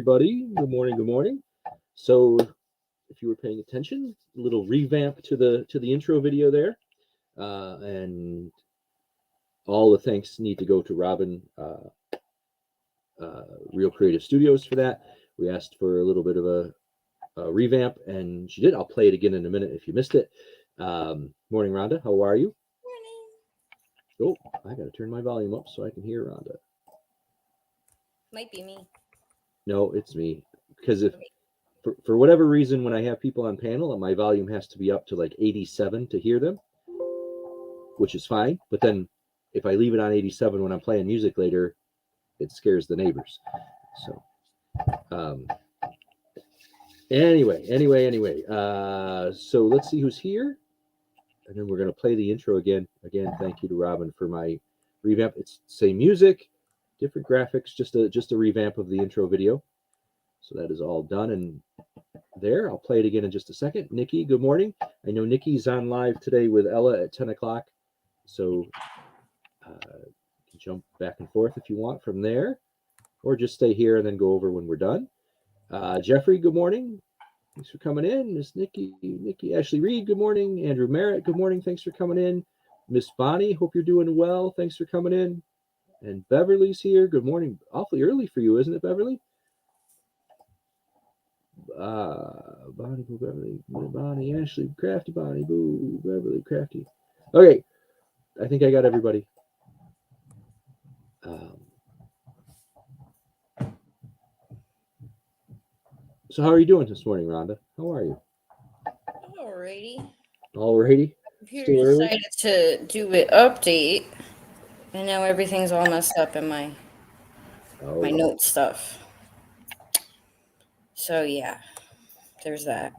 everybody. Good morning. Good morning. So, if you were paying attention, a little revamp to the intro video there, and all the thanks need to go to Robin, Real Creative Studios for that. We asked for a little bit of a revamp, and she did. I'll play it again in a minute if you missed it. Morning, Rhonda. How are you? Morning. Oh, I got to turn my volume up so I can hear Rhonda. Might be me. No, it's me. Because if for whatever reason, when I have people on panel, my volume has to be up to like 87 to hear them, which is fine. But then if I leave it on 87 when I'm playing music later, it scares the neighbors. So anyway. So let's see who's here. And then we're going to play the intro again. Again, thank you to Robin for my revamp. It's same music, different graphics, just a revamp of the intro video. So that is all done and there. I'll play it again in just a second. Nikki, good morning. I know Nikki's on live today with Ella at 10 o'clock. So you can jump back and forth if you want from there, or just stay here and then go over when we're done. Jeffrey, good morning. Thanks for coming in. Miss Nikki, Ashley Reed, good morning. Andrew Merritt, good morning. Thanks for coming in. Miss Bonnie, hope you're doing well. Thanks for coming in. And Beverly's here. Good morning. Awfully early for you, isn't it, Beverly? Bonnie, Boo, Beverly, Bonnie, Ashley, Crafty, Bonnie, Boo, Beverly, Crafty. Okay, I think I got everybody. So how are you doing this morning, Rhonda? How are you? Alrighty. Computer decided to do an update, and now everything's all messed up in my note stuff. So yeah, there's that.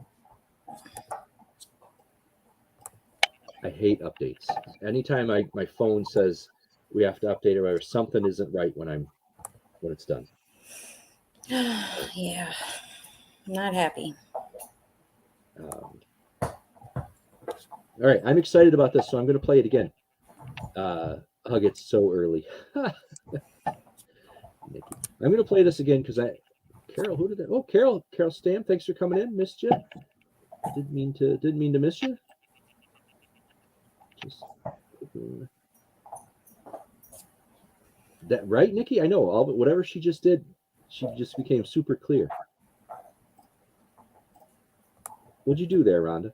I hate updates. Anytime my phone says we have to update it or something isn't right when it's done. Yeah, I'm not happy. All right, I'm excited about this, so I'm going to play it again. Hug, it's so early. I'm going to play this again because Carol, who did that? Oh, Carol Stam, thanks for coming in. Missed you. Didn't mean to miss you. That right, Nikki? I know all, but whatever she just did, she just became super clear. What'd you do there, Rhonda?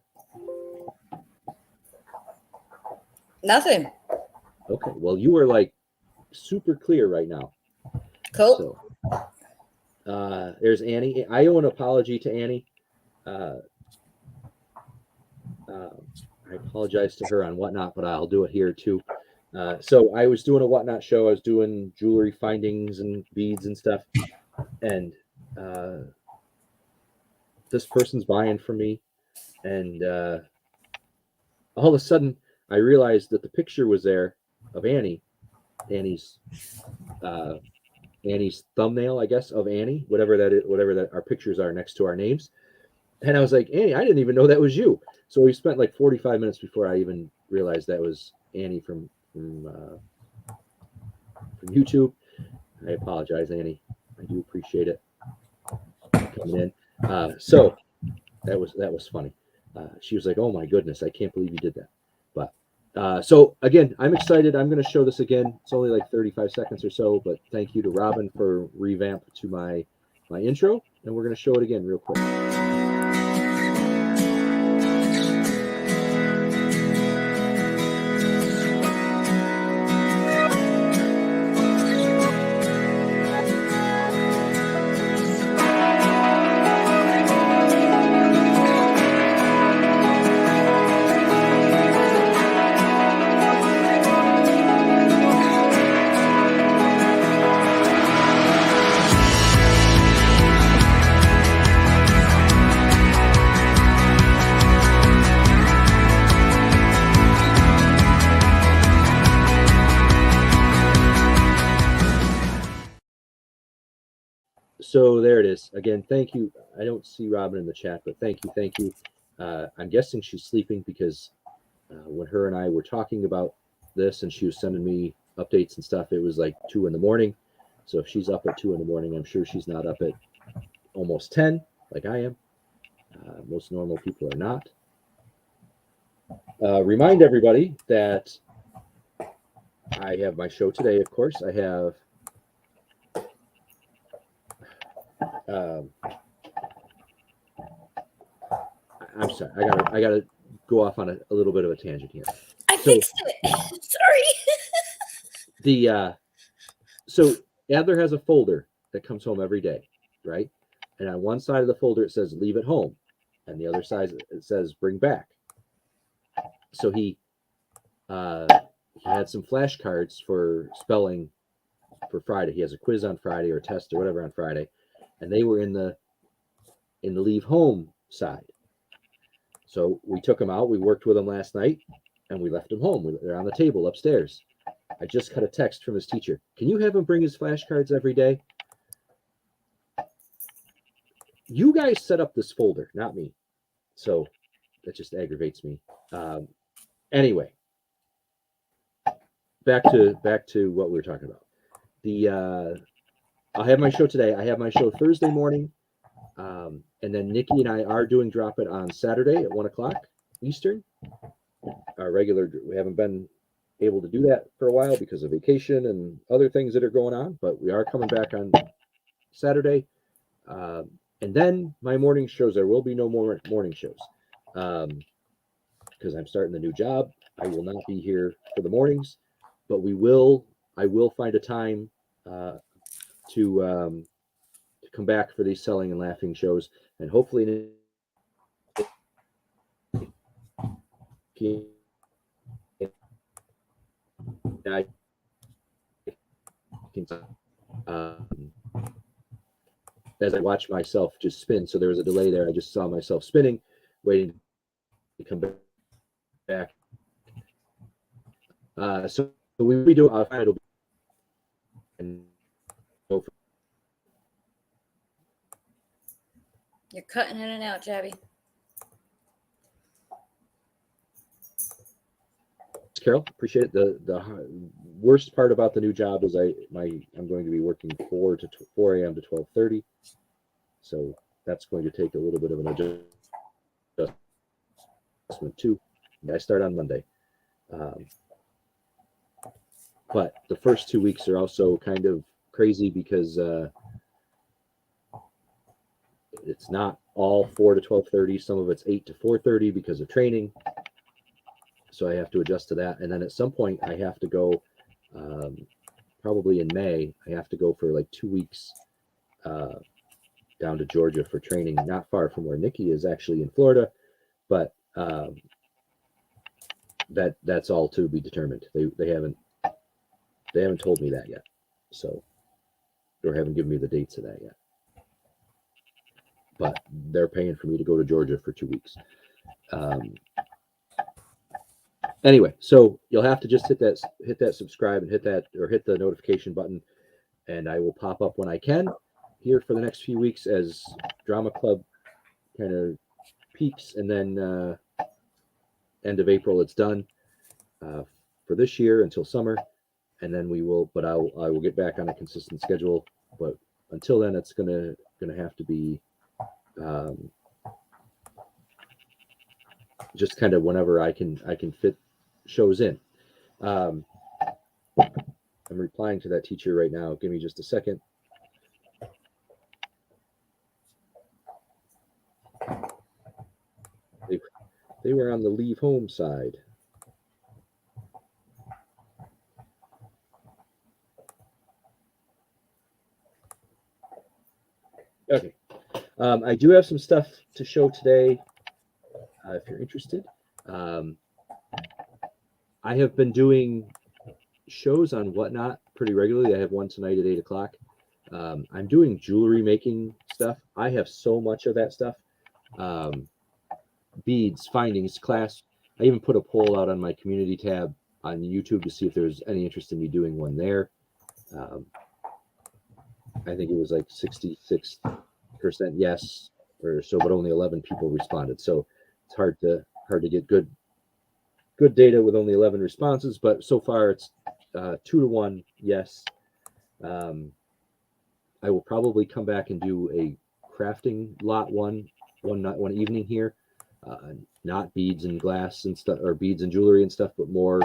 Nothing. Okay, well, you are like super clear right now. Cool. So, there's Annie. I owe an apology to Annie. I apologize to her on Whatnot, but I'll do it here too. So I was doing a Whatnot show. I was doing jewelry findings and beads and stuff. And this person's buying from me. And all of a sudden, I realized that the picture was there of Annie's thumbnail, I guess, of Annie, whatever that our pictures are next to our names. And I was like, Annie, I didn't even know that was you. So we spent like 45 minutes before I even realized that was Annie from YouTube. I apologize, Annie. I do appreciate it coming in. So that was funny. She was like, "Oh my goodness, I can't believe you did that." But so again, I'm excited. I'm going to show this again. It's only like 35 seconds or so, but thank you to Robin for revamp to my intro, and we're going to show it again real quick. So there it is. Again, thank you. I don't see Robin in the chat, but thank you. I'm guessing she's sleeping because when her and I were talking about this and she was sending me updates and stuff, it was like 2 a.m. So if she's up at 2 a.m, I'm sure she's not up at almost 10, like I am. Most normal people are not. Remind everybody that I have my show today, of course. I have I'm sorry, I gotta go off on a little bit of a tangent here. I fixed it. Sorry. So Adler has a folder that comes home every day, right? And on one side of the folder it says leave at home, and the other side it says bring back. So he had some flashcards for spelling for Friday. He has a quiz on Friday or a test or whatever on Friday, and they were in the leave home side. So we took them out. We worked with them last night, and we left them home. They're on the table upstairs. I just got a text from his teacher. Can you have him bring his flashcards every day? You guys set up this folder, not me. So that just aggravates me. Anyway, back to what we were talking about. I'll have my show today. I have my show Thursday morning. And then Nikki and I are doing Drop It on Saturday at 1:00 Eastern. Our regular, we haven't been able to do that for a while because of vacation and other things that are going on, but we are coming back on Saturday. And then my morning shows, there will be no more morning shows because I'm starting the new job. I will not be here for the mornings, but I will find a time to come back for these selling and laughing shows, and hopefully I can as I watch myself just spin. So there was a delay there. I just saw myself spinning, waiting to come back. So we do. It'll be and go for. You're cutting in and out, Jabby. Carol, appreciate it. The worst part about the new job is I'm going to be working 4 a.m. to 12:30, so that's going to take a little bit of an adjustment too. I start on Monday, but the first 2 weeks are also kind of crazy because it's not all 4 to 12:30. Some of it's 8 to 4:30 because of training. So I have to adjust to that. And then at some point I have to go, probably in May, I have to go for like 2 weeks down to Georgia for training, not far from where Nikki is, actually in Florida, but that's all to be determined. They haven't told me that yet. So, or haven't given me the dates of that yet. But they're paying for me to go to Georgia for 2 weeks. Anyway, so you'll have to just hit that subscribe and hit the notification button, and I will pop up when I can here for the next few weeks as Drama Club kind of peaks, and then end of April it's done for this year until summer, and then I will get back on a consistent schedule. But until then, it's gonna have to be just kind of whenever I can fit shows in. I'm replying to that teacher right now. Give me just a second. They were on the leave home side. Okay. I do have some stuff to show today if you're interested. I have been doing shows on Whatnot pretty regularly. I have one tonight at 8:00. I'm doing jewelry making stuff. I have so much of that stuff. Beads, findings, class. I even put a poll out on my community tab on YouTube to see if there's any interest in me doing one there. I think it was like 66% yes or so, but only 11 people responded. So it's hard to get good data with only 11 responses, but so far it's 2 to 1 yes, I will probably come back and do a crafting lot one evening here. Not beads and glass and stuff, or beads and jewelry and stuff, but more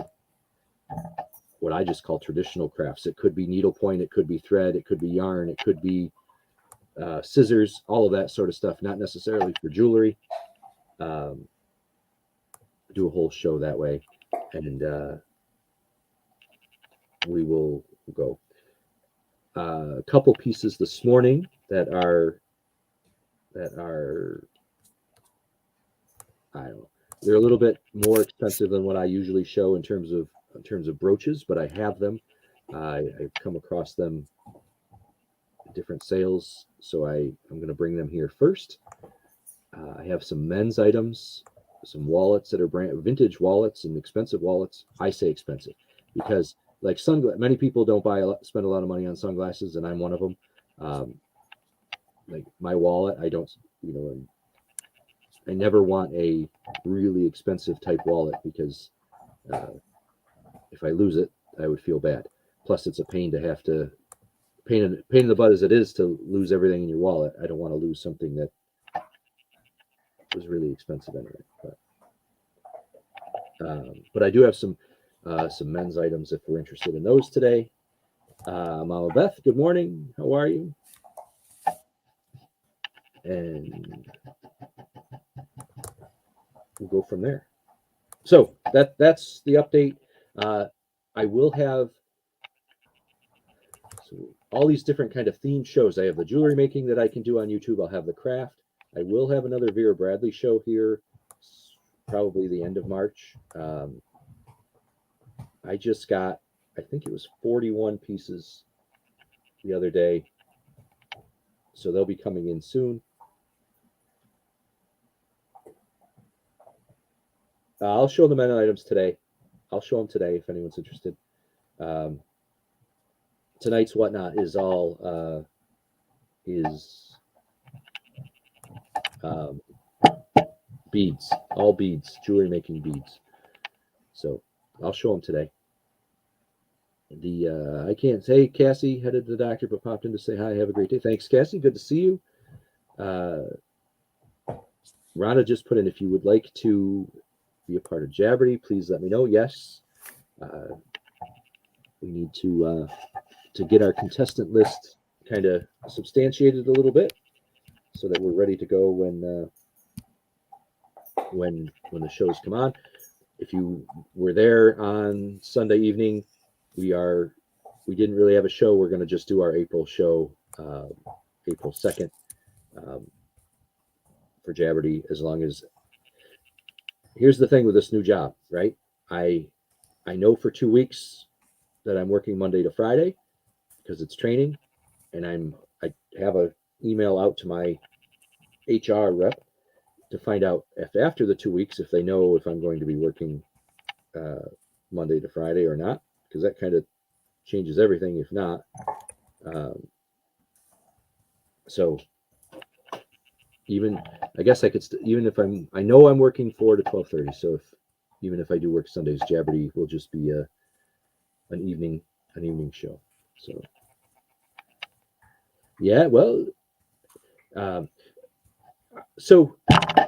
what I just call traditional crafts. It could be needlepoint, it could be thread, it could be yarn, it could be scissors, all of that sort of stuff. Not necessarily for jewelry. Do a whole show that way, and we will go. A couple pieces this morning that are I don't know. They're a little bit more expensive than what I usually show in terms of brooches, but I have them. I've come across them in different sales, so I'm going to bring them here first. I have some men's items, some wallets that are vintage wallets and expensive wallets. I say expensive because, like, many people don't spend a lot of money on sunglasses, and I'm one of them. Like my wallet, I don't, I never want a really expensive type wallet because if I lose it, I would feel bad. Plus, it's a pain to have to pain in the butt as it is to lose everything in your wallet. I don't want to lose something that was really expensive anyway. But I do have some men's items if we're interested in those today. Mama Beth, good morning. How are you? And we'll go from there. So that's the update. I will have all these different kind of themed shows. I have the jewelry making that I can do on YouTube. I'll have the craft. I will have another Vera Bradley show here, probably the end of March. I just got, I think it was 41 pieces the other day. So they'll be coming in soon. I'll show the men items today. I'll show them today if anyone's interested. Tonight's whatnot is all beads, all beads, jewelry making beads. So I'll show them today. I can't say Cassie headed to the doctor, but popped in to say hi. Have a great day. Thanks, Cassie. Good to see you. Rhonda just put in, if you would like to be a part of Jabberty, please let me know. Yes, we need to get our contestant list kind of substantiated a little bit so that we're ready to go when the shows come on. If you were there on Sunday evening, we didn't really have a show. We're going to just do our April show, April 2nd, for Jabberty. As long as, here's the thing with this new job, right? I know for 2 weeks that I'm working Monday to Friday because it's training, and I have an email out to my HR rep to find out if after the 2 weeks, if they know if I'm going to be working Monday to Friday or not, because that kind of changes everything if not. So even, I guess I could, even if I know I'm working 4 to 12:30. So even if I do work Sundays, Jabberty will just be an evening show. So yeah, well, so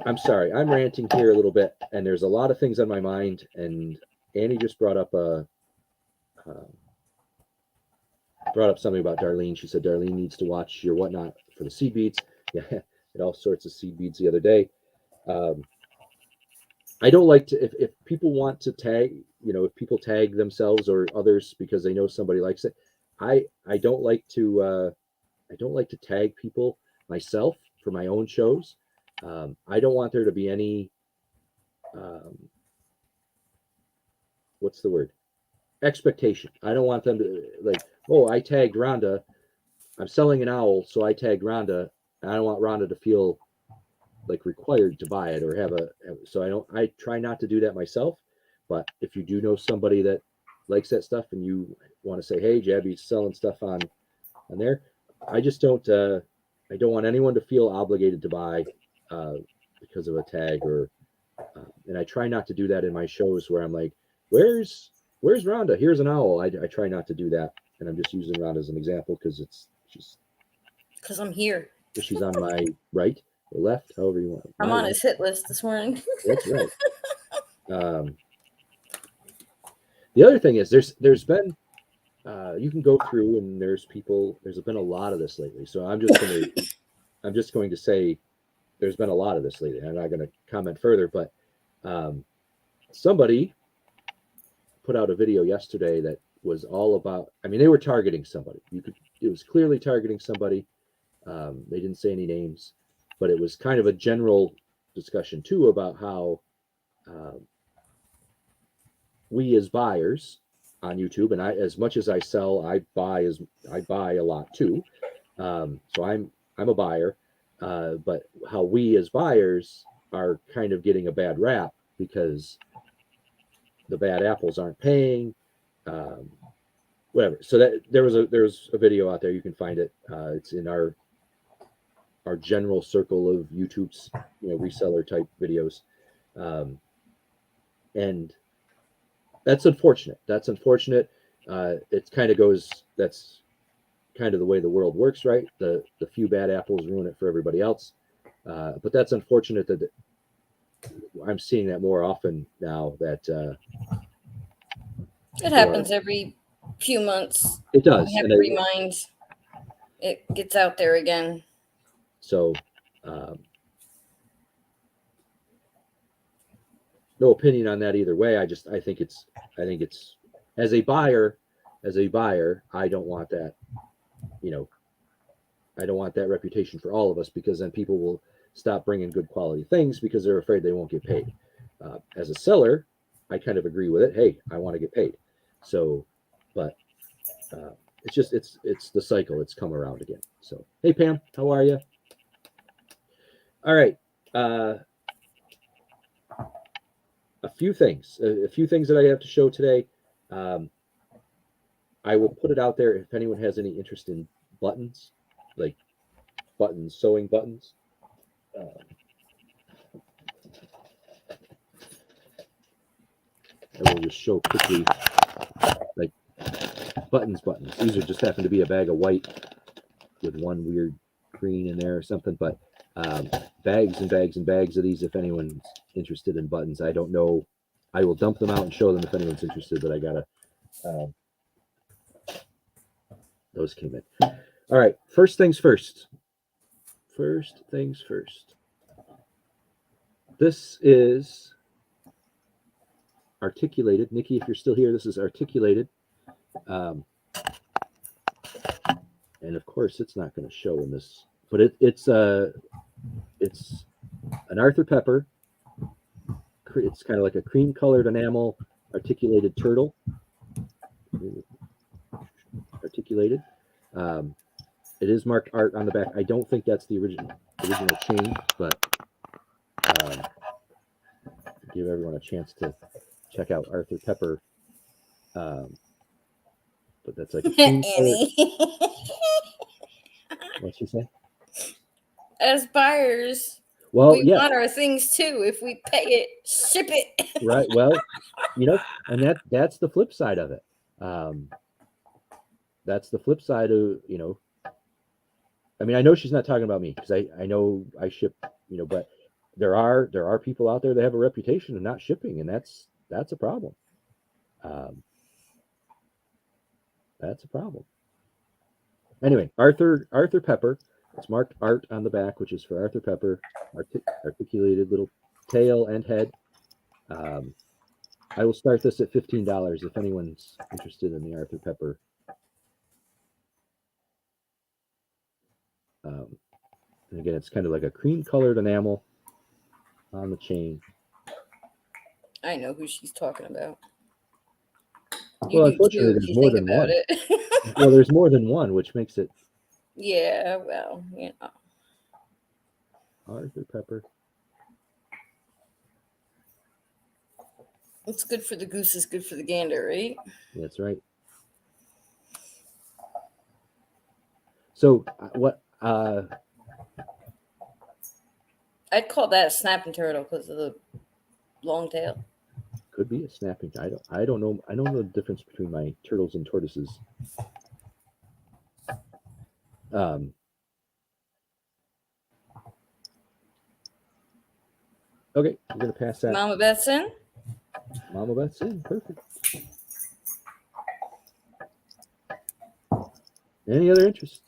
I'm sorry, I'm ranting here a little bit, and there's a lot of things on my mind. And Annie just brought up something about Darlene. She said Darlene needs to watch your whatnot for the seed beads. Yeah, and all sorts of seed beads the other day. I don't like to, if people want to tag, if people tag themselves or others because they know somebody likes it, I don't like to tag people myself for my own shows. I don't want there to be any what's the word? Expectation. I don't want them to, like, oh, I tagged Rhonda. I'm selling an owl, so I tagged Rhonda. And I don't want Rhonda to feel like required to buy it or so I try not to do that myself. But if you do know somebody that likes that stuff and you want to say, hey, Jabby's selling stuff on there, I just don't I don't want anyone to feel obligated to buy because of a tag or and I try not to do that in my shows where I'm like, where's Rhonda? Here's an owl. I try not to do that, and I'm just using Rhonda as an example because it's just Because I'm here. She's on my right or left, however you want. I'm on his hit list this morning. That's right. The other thing is there's been you can go through and there's been a lot of this lately. So I'm just going to say there's been a lot of this lately. I'm not going to comment further, but somebody put out a video yesterday that was all about, I mean, they were targeting somebody. It was clearly targeting somebody. They didn't say any names, but it was kind of a general discussion too about how we as buyers on YouTube, and as much as I sell, I buy a lot too. So I'm a buyer, but how we as buyers are kind of getting a bad rap because the bad apples aren't paying, whatever. So that there's a video out there. You can find it. It's in our general circle of YouTube's reseller type videos, and that's unfortunate. It kind of goes. That's kind of the way the world works, right? The few bad apples ruin it for everybody else. But that's unfortunate that I'm seeing that more often now. That it happens every few months. It does. We have to remind. It gets out there again. So, no opinion on that either way. I think it's as a buyer, I don't want that. I don't want that reputation for all of us, because then people will stop bringing good quality things because they're afraid they won't get paid. As a seller, I kind of agree with it. Hey, I want to get paid. So, but it's the cycle. It's come around again. So, hey Pam, how are you? All right. A few things that I have to show today. I will put it out there if anyone has any interest in buttons, like buttons, sewing buttons. I will just show quickly, like buttons. These are just happen to be a bag of white with one weird green in there or something, but bags and bags and bags of these. If anyone's interested in buttons, I don't know. I will dump them out and show them if anyone's interested, but I gotta, those came in. All right. First things first. This is articulated. Nikki, if you're still here, this is articulated. And of course it's not going to show in this, but it's an Arthur Pepper. It's kind of like a cream colored enamel articulated turtle. Articulated. It is marked art on the back. I don't think that's the original chain, but give everyone a chance to check out Arthur Pepper. But that's like a cream colored. What'd she say? As buyers, well, we want our things too. If we pay it, ship it. Right. Well, and that's the flip side of it. That's the flip side of, I mean, I know she's not talking about me because I know I ship, but there are people out there that have a reputation of not shipping, and that's a problem. That's a problem. Anyway, Arthur Pepper. It's marked art on the back, which is for Arthur Pepper. Articulated little tail and head. I will start this at $15 if anyone's interested in the Arthur Pepper. And again, it's kind of like a cream colored enamel on the chain. I know who she's talking about. Well, unfortunately, there's more than one. Well, there's more than one, which makes it. Yeah, well, Arthur Pepper. What's good for the goose is good for the gander, right? That's right. So what? I'd call that a snapping turtle because of the long tail. Could be a snapping. I don't know. I don't know the difference between my turtles and tortoises. Okay, we're gonna pass that. Mama Beth's in. Mama Beth's in. Perfect. Any other interests?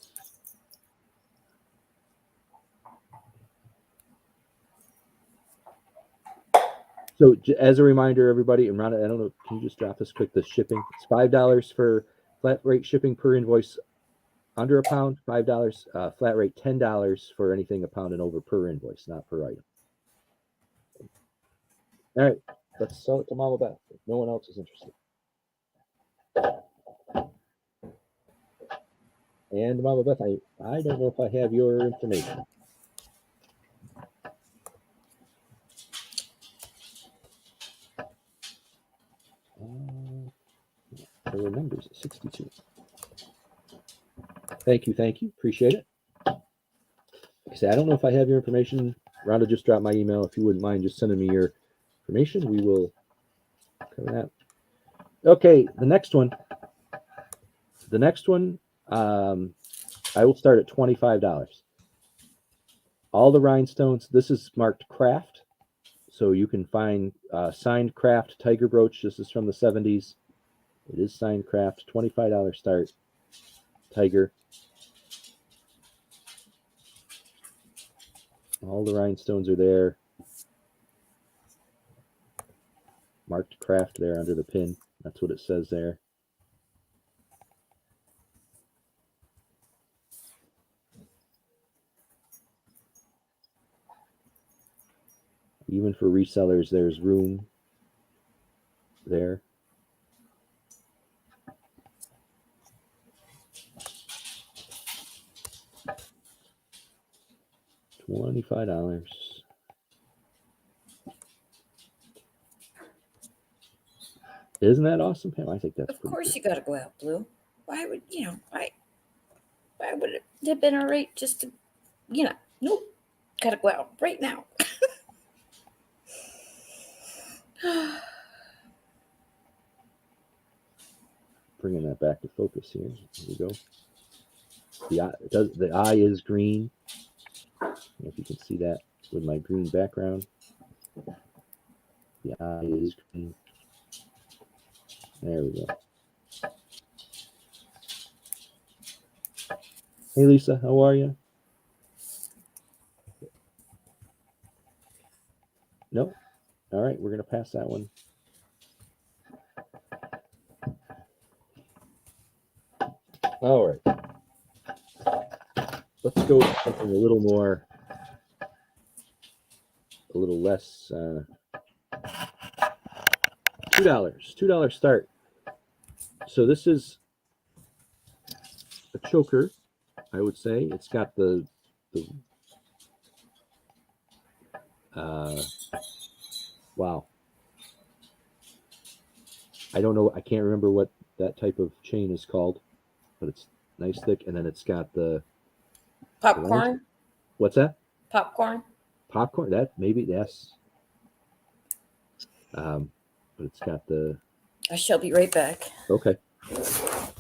So as a reminder, everybody, and Rhonda, I don't know, can you just drop this quick? The shipping, it's $5 for flat rate shipping per invoice under a pound, $5, flat rate $10 for anything a pound and over per invoice, not per item. All right, let's sell it to Mama Beth if no one else is interested. And Mama Beth, I don't know if I have your information. There were numbers at 62. Thank you, appreciate it. Like I say, I don't know if I have your information. Rhonda just dropped my email. If you wouldn't mind just sending me your information, we will cover that. Okay, the next one. I will start at $25. All the rhinestones. This is marked craft, so you can find signed craft tiger brooch. This is from the 70s. It is signed craft. $25 start. Tiger. All the rhinestones are there. Marked craft there under the pin. That's what it says there. Even for resellers, there's room there. $25. Isn't that awesome, Pam? I think that's Of course, good. you got to go out blue. Why would why would it have been all right just to, nope, got to go out right now. Bringing that back to focus here. Here we go. The eye is green. I don't know if you can see that with my green background. The eye is green. There we go. Hey Lisa, how are you? Nope. All right, we're gonna pass that one. All right. Let's go with something a little less. $2 start. So this is a choker, I would say. It's got the wow. I don't know. I can't remember what that type of chain is called, but it's nice thick, and then it's got the Popcorn. What's that? Popcorn. Popcorn. That maybe yes. But it's got the. I shall be right back. Okay. The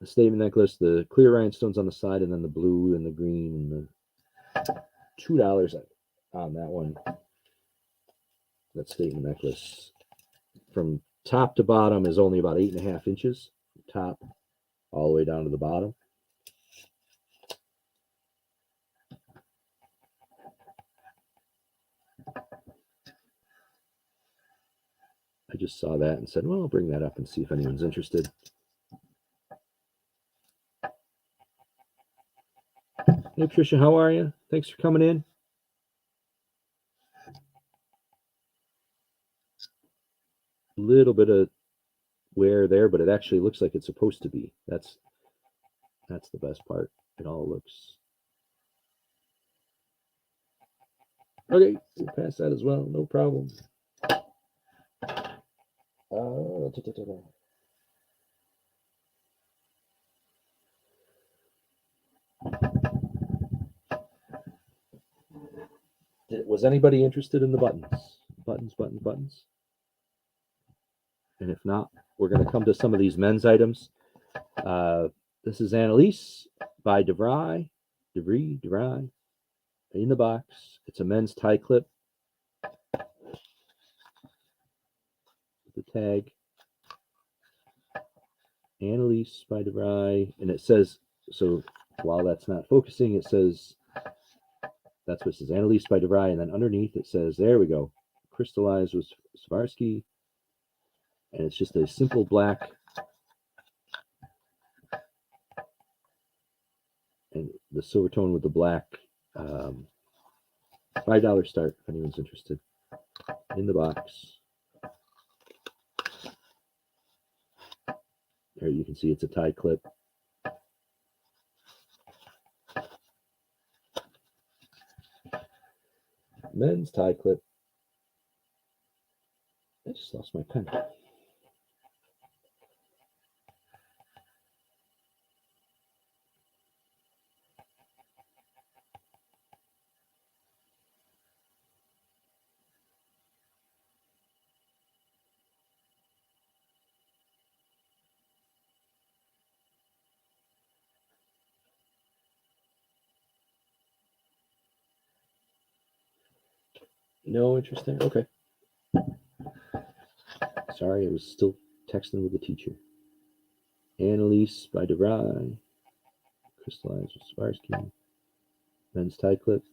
statement necklace, the clear rhinestones on the side, and then the blue and the green, and the $2 on that one. That statement necklace from top to bottom is only about 8.5 inches, top all the way down to the bottom. I just saw that and said, well, I'll bring that up and see if anyone's interested. Hey, Patricia, how are you? Thanks for coming in. A little bit of wear there, but it actually looks like it's supposed to be. That's the best part. It all looks. Okay, we'll pass that as well. No problem. Was anybody interested in the buttons? Buttons. And if not, we're going to come to some of these men's items. This is Annalise by DeVry. in the box. It's a men's tie clip with the tag. Annalise by DeVry, and it says, so while that's not focusing, it says, that's what it says, Annalise by DeVry, and then underneath it says, there we go, crystallized with Swarovski, and it's just a simple black, and the silver tone with the black, $5 start if anyone's interested. In the box. There you can see it's a tie clip. Men's tie clip. I just lost my pen. No interest there? Okay. Sorry, I was still texting with the teacher. Annalise by DeVry. Crystallized with Swarovski. Men's tie clip.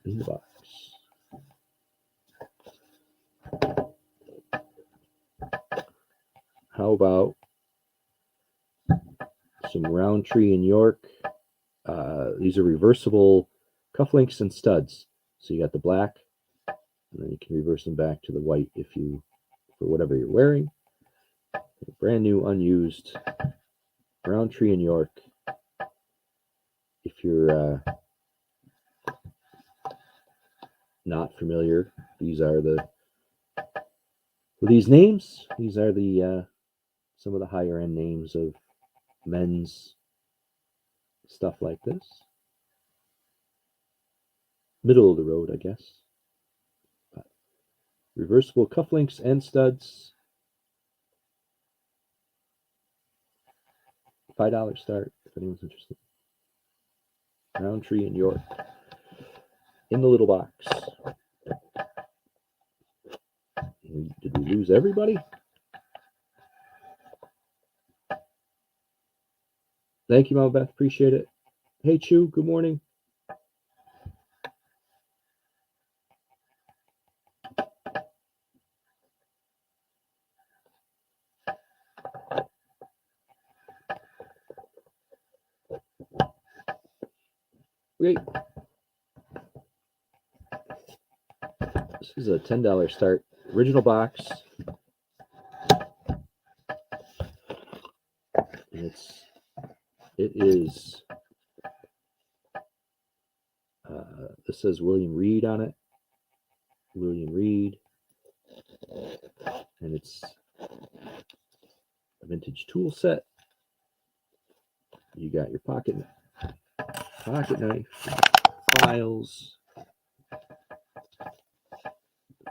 In the box. How about some Roundtree in York? These are reversible cufflinks and studs. So you got the black, and then you can reverse them back to the white if you, for whatever you're wearing. Brand new, unused Roundtree in York. If you're not familiar, these are the, with these names, these are the some of the higher end names of men's stuff like this. Middle of the road, I guess. But reversible cufflinks and studs. $5 start if anyone's interested. Roundtree in York. In the little box. Did we lose everybody? Thank you, Mama Beth. Appreciate it. Hey, Chu. Good morning. Great. This is a $10 start. Original box. And it is this says William Reed on it. William Reed. And it's a vintage tool set. You got your pocket knife, files,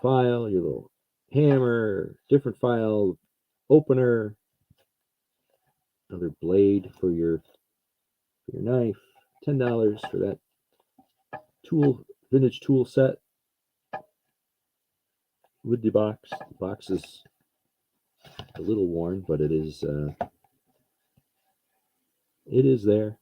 file, your little hammer, different file, opener, another blade for your knife. $10 for that vintage tool set with the box. The box is a little worn, but it is there.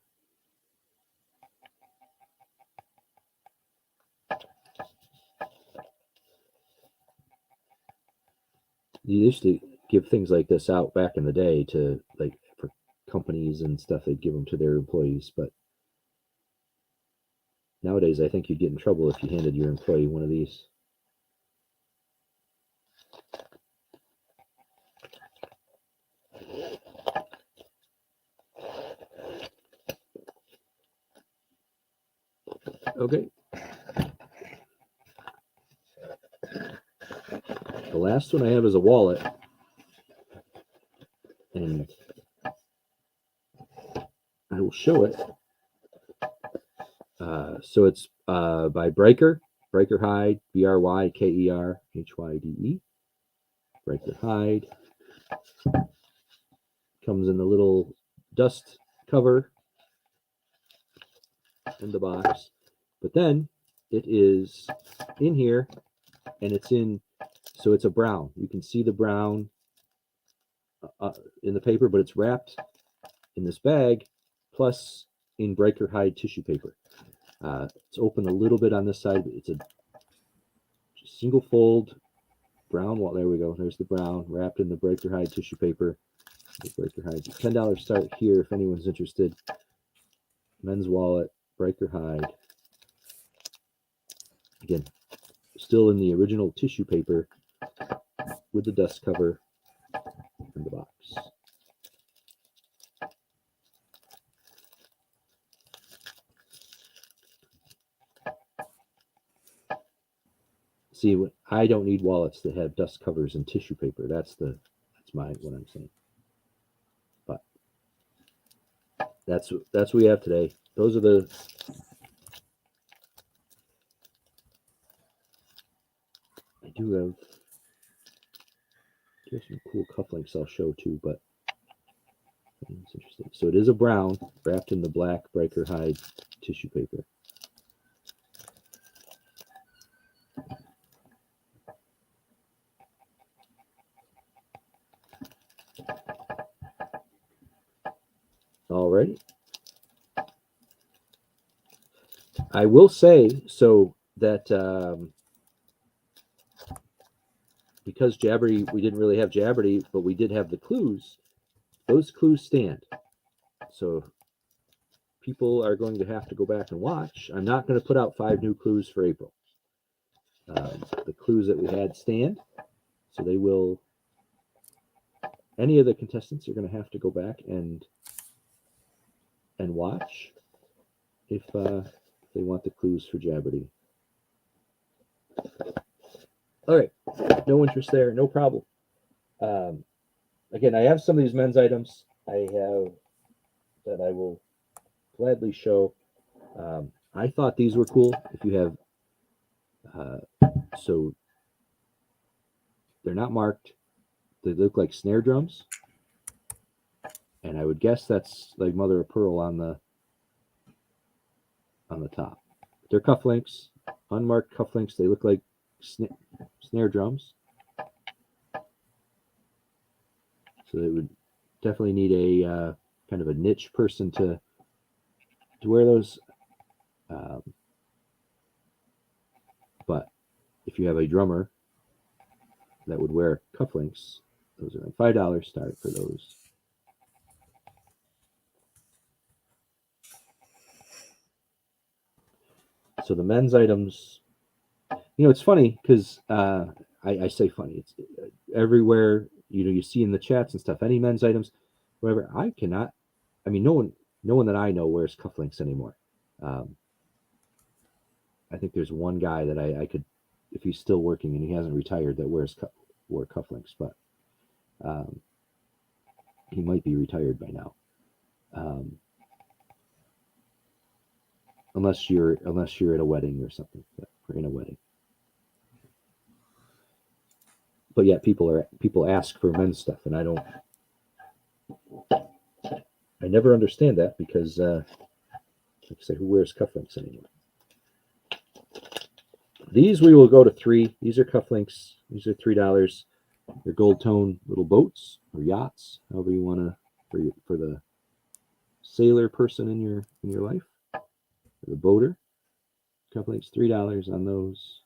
You used to give things like this out back in the day to, like, for companies and stuff. They'd give them to their employees, but nowadays I think you'd get in trouble if you handed your employee one of these. Okay. The last one I have is a wallet. And I will show it. So it's by Bryker Hide, BRYKERHYDE. Bryker Hide. Comes in the little dust cover. in the box. But then it is in here, and it's in, so it's a brown. You can see the brown in the paper, but it's wrapped in this bag, plus in Breaker Hide tissue paper. It's open a little bit on this side. It's a single fold brown. Well, there we go. There's the brown wrapped in the Breaker Hide tissue paper. The Breaker Hide $10 start here if anyone's interested. Men's wallet, Breaker Hide. Again, still in the original tissue paper with the dust cover in the box. See, I don't need wallets that have dust covers and tissue paper. That's what I'm saying. But that's what we have today. Those are the I do have some cool cufflinks I'll show too, but it's interesting. So it is a brown wrapped in the black Breaker Hide tissue paper. Alrighty. I will say so that because Jabberty, we didn't really have Jabberty, but we did have the clues. Those clues stand. So people are going to have to go back and watch. I'm not going to put out 5 new clues for April. The clues that we had stand. So they will, any of the contestants are going to have to go back and watch if they want the clues for Jabberty. All right, no interest there, no problem. Again, I have some of these men's items I have that I will gladly show. I thought these were cool. If you have, so they're not marked. They look like snare drums. And I would guess that's like mother of pearl on the top. They're cufflinks, unmarked cufflinks. They look like snare drums. So they would definitely need a kind of a niche person to wear those. But if you have a drummer that would wear cufflinks, those are $5 start for those. So the men's items, it's funny because I say funny. It's everywhere. You see in the chats and stuff. Any men's items, whatever. I cannot. I mean, no one that I know wears cufflinks anymore. I think there's one guy that I could, if he's still working and he hasn't retired, that wore cufflinks, but he might be retired by now. Unless you're at a wedding or something, or in a wedding. But yeah, people ask for men's stuff, and I never understand that because, like I say, who wears cufflinks anymore? These we will go to 3. These are cufflinks. These are $3. They're gold tone little boats or yachts, however you want to, for the sailor person in your life. The boater cufflinks, $3 on those.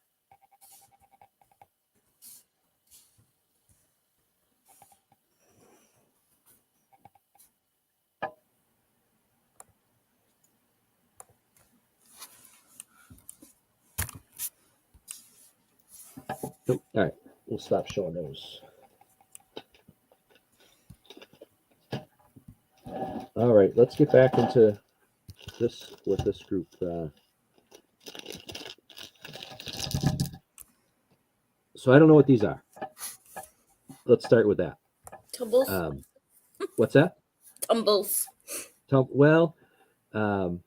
Nope. All right, we'll stop showing those. All right, let's get back into this with this group. So I don't know what these are. Let's start with that. Tumbles. What's that? Tumbles. Well, so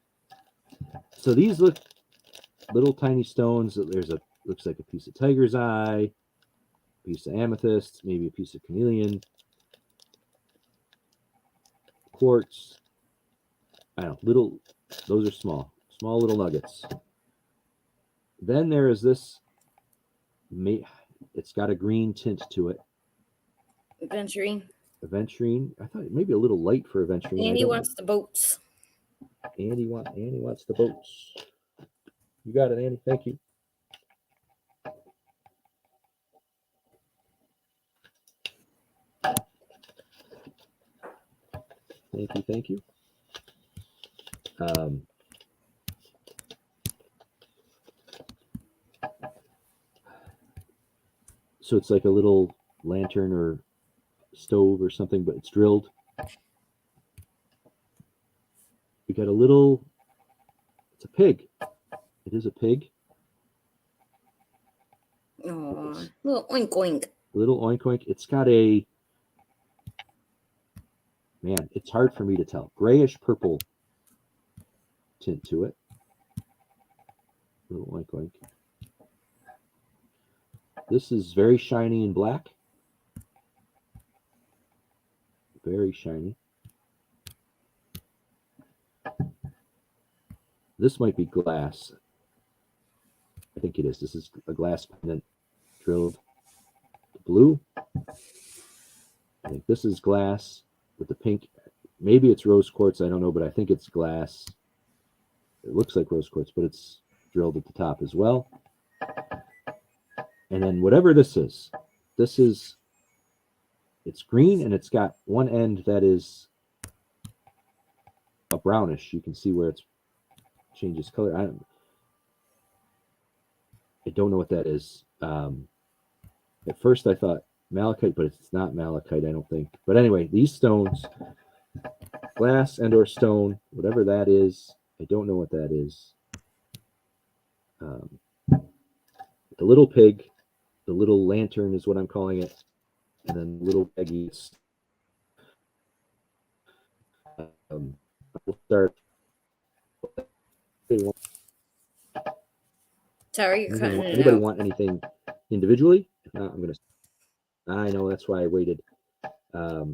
these look little tiny stones. Looks like a piece of tiger's eye, a piece of amethyst, maybe a piece of carnelian, quartz. I don't know, those are small Small little nuggets. Then there is this. It's got a green tint to it. Aventurine. Aventurine. I thought maybe a little light for Aventurine. Andy wants the boats. Andy wants the boats. You got it, Andy. Thank you. Thank you. So it's like a little lantern or stove or something, but it's drilled. We got a little. It's a pig. It is a pig. Oh, little oink oink. Little oink oink. It's got a. Man, it's hard for me to tell. Grayish purple tint to it. Little oink oink. This is very shiny and black. Very shiny. This might be glass. I think it is. This is a glass pendant drilled blue. I think this is glass with the pink. Maybe it's rose quartz. I don't know, but I think it's glass. It looks like rose quartz, but it's drilled at the top as well. And then whatever this is, it's green and it's got one end that is a brownish. You can see where it changes color. I don't know what that is. At first I thought malachite, but it's not malachite, I don't think. But anyway, these stones, glass and or stone, whatever that is, I don't know what that is. The little pig, the little lantern is what I'm calling it, and then little peggies. We'll start. Sorry, you're cutting it Anybody out. want anything individually? If not, I'm gonna. I know, that's why I waited. If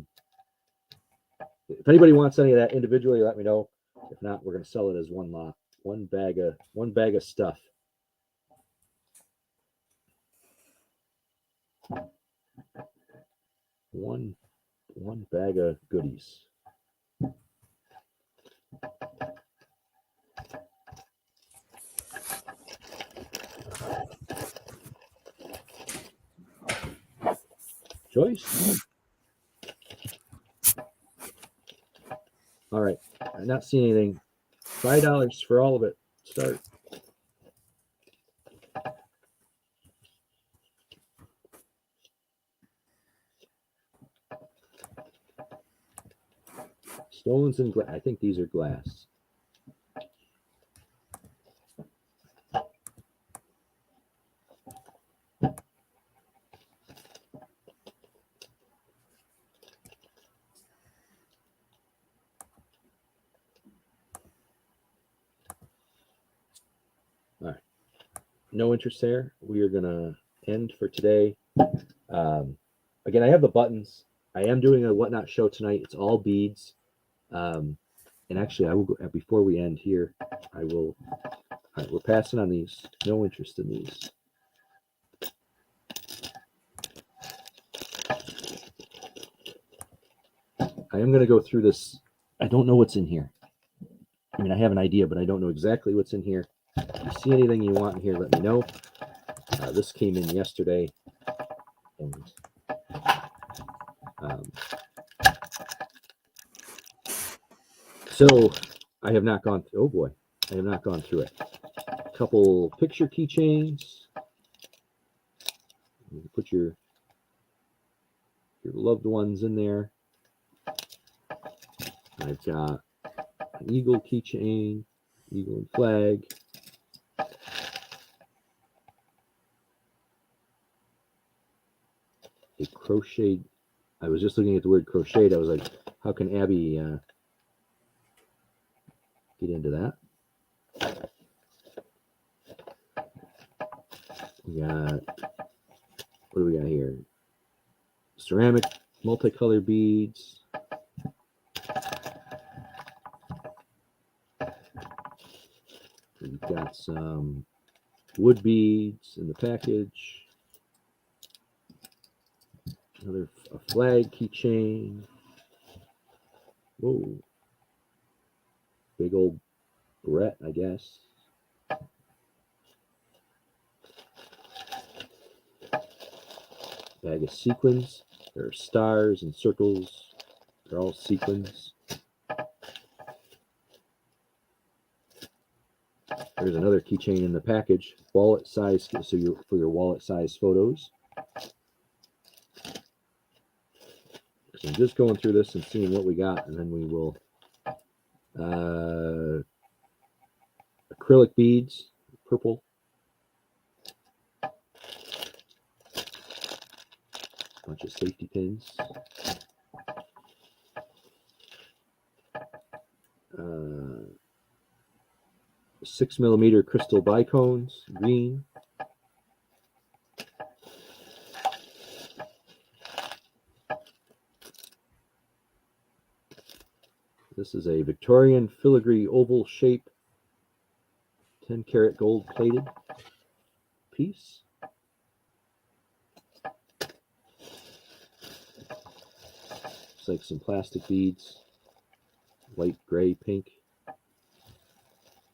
anybody wants any of that individually, let me know. If not, we're gonna sell it as one lot, one bag of stuff. One bag of goodies. Joyce? All right. I'm not seeing anything. $5 for all of it. Start. Stones and glass. I think these are glass. All right. No interest there. We are going to end for today. Again, I have the buttons. I am doing a Whatnot show tonight. It's all beads. And actually, I will go before we end here. I will. All right, we're passing on these. No interest in these. I am going to go through this. I don't know what's in here. I mean, I have an idea, but I don't know exactly what's in here. If you see anything you want in here, let me know. This came in yesterday. And so I have not gone through. Oh boy, I have not gone through it. A couple picture keychains. You can put your loved ones in there. I've got an eagle keychain, eagle and flag. A crocheted. I was just looking at the word crocheted. I was like, how can Abby get into that? We got, what do we got here? Ceramic multicolor beads. some wood beads in the package. Another a flag keychain. Whoa. Big old barrette, I guess. Bag of sequins. There are stars and circles. They're all sequins. There's another keychain in the package. Wallet size, so for your wallet size photos. So I'm just going through this and seeing what we got, and then we will. Acrylic beads, purple. Bunch of safety pins. 6mm crystal bicones, green. This is a Victorian filigree oval shape, 10-karat gold plated piece. Looks like some plastic beads, white, gray, pink.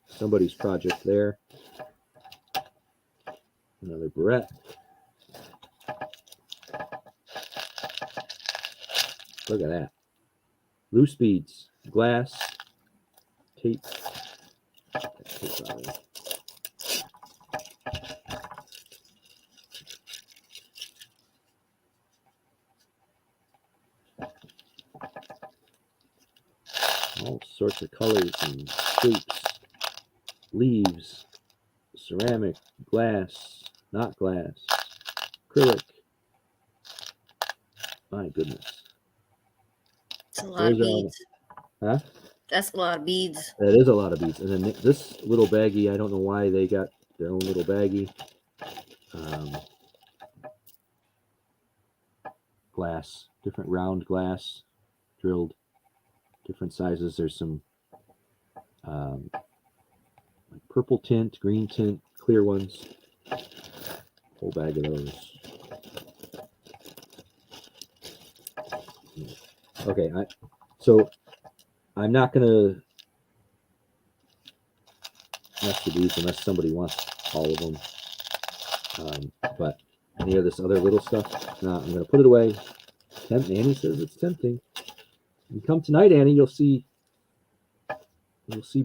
Somebody's project there. Another barrette. Look at that. Loose beads, glass, tape. All sorts of colors and shapes. Leaves, ceramic, glass, not glass, acrylic. My goodness. It's a lot of beads. Huh? That's a lot of beads. That is a lot of beads. And then this little baggie, I don't know why they got their own little baggie. Glass, different round glass, drilled, different sizes. There's some like purple tint, green tint, clear ones. Whole bag of those. Okay, so I'm not gonna mess with these unless somebody wants all of them. But any of this other little stuff, no, I'm gonna put it away. Annie says it's tempting. You come tonight, Annie, you'll see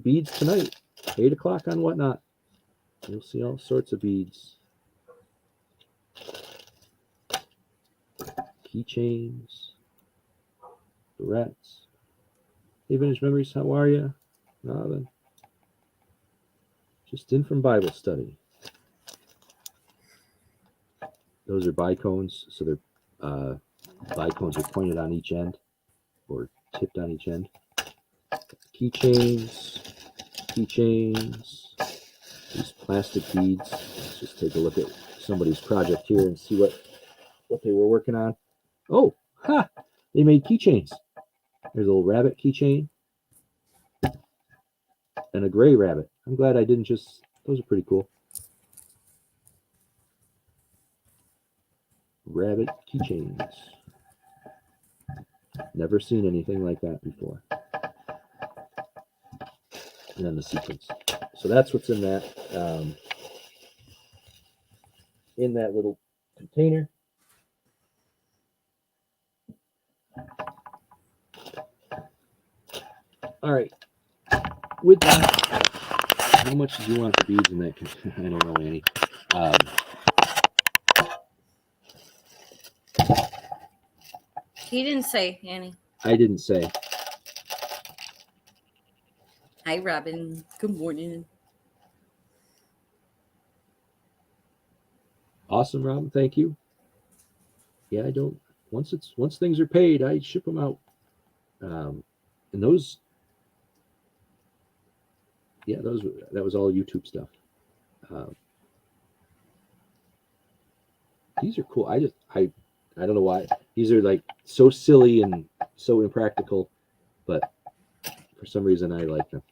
beads tonight, 8 o'clock on Whatnot. You'll see all sorts of beads. Keychains, barrettes. Hey, Vintage Memories, how are you? Robin. Just in from Bible study. Those are bicones, so they're bicones are pointed on each end or tipped on each end. Keychains, these plastic beads. Let's just take a look at somebody's project here and see what they were working on. Oh, ha! They made keychains. There's a little rabbit keychain and a gray rabbit. I'm glad I didn't just. Those are pretty cool. Rabbit keychains. Never seen anything like that before. And then the sequence. So that's what's in that little container. All right. With that, how much do you want the beads in that? I don't know, Annie. He didn't say, Annie. I didn't say. Hi, Robin. Good morning. Awesome, Robin. Thank you. Yeah, I don't. Once things are paid, I ship them out. And those. Yeah, that was all YouTube stuff. These are cool. I don't know why. These are like so silly and so impractical, but for some reason I like them.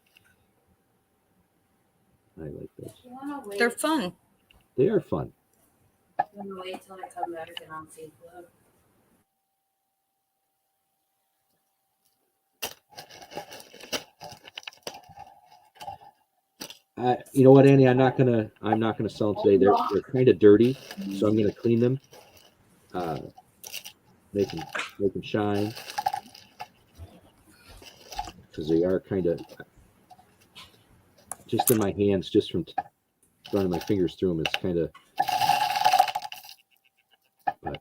I like those. You wanna wait? They're fun. They are fun. You wanna wait till I come back and I'll see blue? You know what, Annie? I'm not gonna sell them today. They're kind of dirty, so I'm gonna clean them, make them shine, because they are kind of just in my hands, just from running my fingers through them. It's kind of, but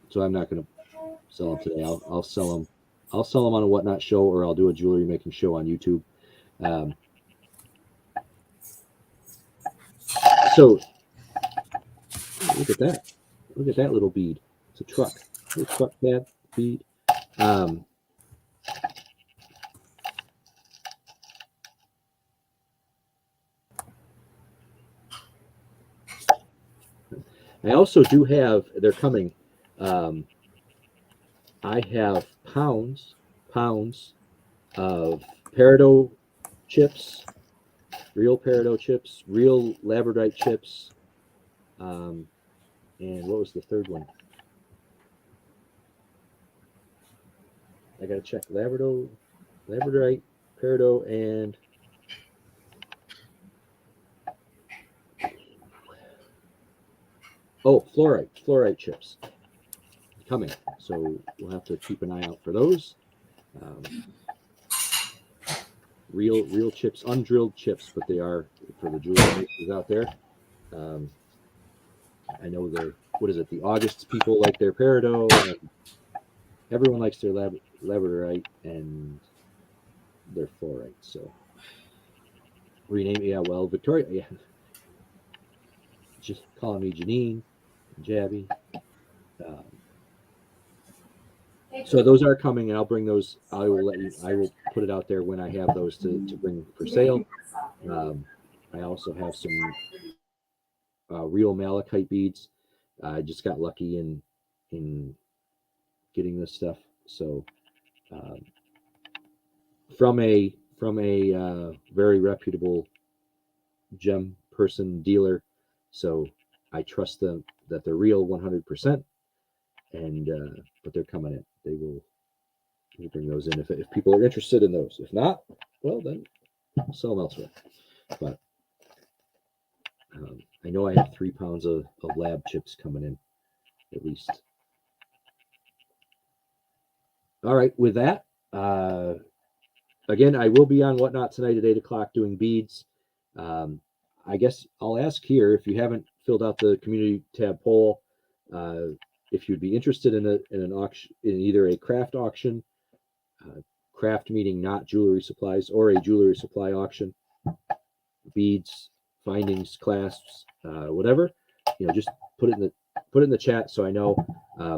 so I'm not gonna sell them today. I'll sell them. I'll sell them on a Whatnot show, or I'll do a jewelry making show on YouTube. So look at that. Look at that little bead. It's a truck. Little truck pad bead. I also do have, they're coming. I have pounds of peridot chips, real peridot chips, real labradorite chips, and what was the third one? I gotta check. Labradorite, peridot, and fluorite chips coming. So we'll have to keep an eye out for those. Real chips, undrilled chips, but they are for the jewelry makers out there. I know the August people like their peridot, and everyone likes their labradorite and their fluorite. So rename, Victoria, just calling me Janine, Jabby. So those are coming, and I'll bring those. I will put it out there when I have those to bring for sale. I also have some real malachite beads. I just got lucky in getting this stuff. So from a very reputable gem person dealer. So I trust them that they're real 100%. And but they're coming in. We'll bring those in if people are interested in those. If not, well, then I'll sell them elsewhere. But I know I have 3 pounds of lab chips coming in, at least. All right, with that, again, I will be on Whatnot tonight at 8 o'clock doing beads. I guess I'll ask here, if you haven't filled out the community tab poll, if you'd be interested in an auction, in either a craft auction, craft meaning not jewelry supplies, or a jewelry supply auction, beads, findings, clasps, whatever, just put it in the chat so I know. I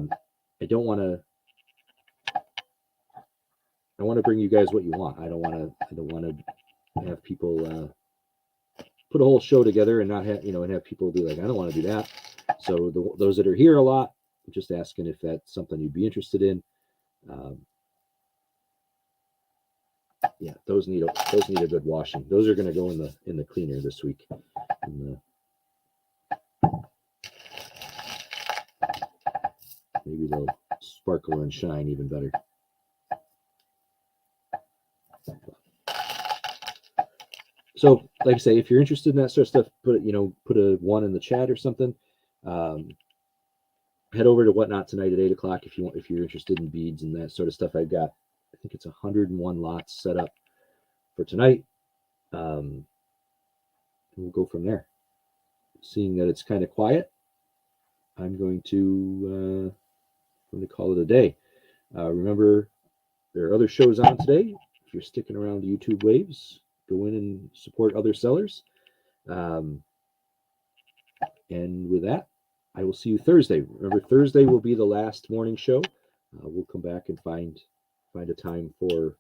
want to bring you guys what you want. I don't want to have people put a whole show together and not have and have people be like, I don't want to do that. So those that are here a lot, I'm just asking if that's something you'd be interested in. Yeah, those need a good washing. Those are going to go in the cleaner this week. Maybe they'll sparkle and shine even better. So, like I say, if you're interested in that sort of stuff, put a 1 in the chat or something. Head over to Whatnot tonight at 8 o'clock if you're interested in beads and that sort of stuff. I've got, I think it's 101 lots set up for tonight. We'll go from there. Seeing that it's kind of quiet, I'm going to call it a day. Remember, there are other shows on today. If you're sticking around the YouTube waves, go in and support other sellers. And with that, I will see you Thursday. Remember, Thursday will be the last morning show. We'll come back and find a time to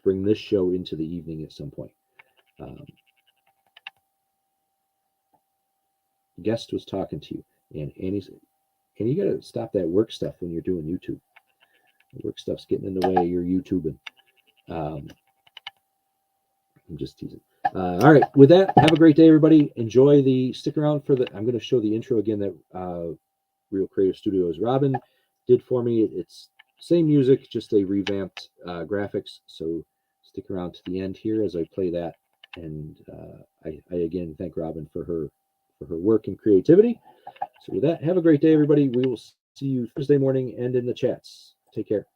bring this show into the evening at some point. Guest was talking to you, and Annie's, and you got to stop that work stuff when you're doing YouTube. The work stuff's getting in the way of your YouTubing. I'm just teasing. All right. With that, have a great day, everybody. Enjoy stick around for I'm going to show the intro again that Real Creative Studios Robin did for me. It's same music, just a revamped graphics. So stick around to the end here as I play that. And I again thank Robin for her work and creativity. So with that, have a great day, everybody. We will see you Thursday morning and in the chats. Take care.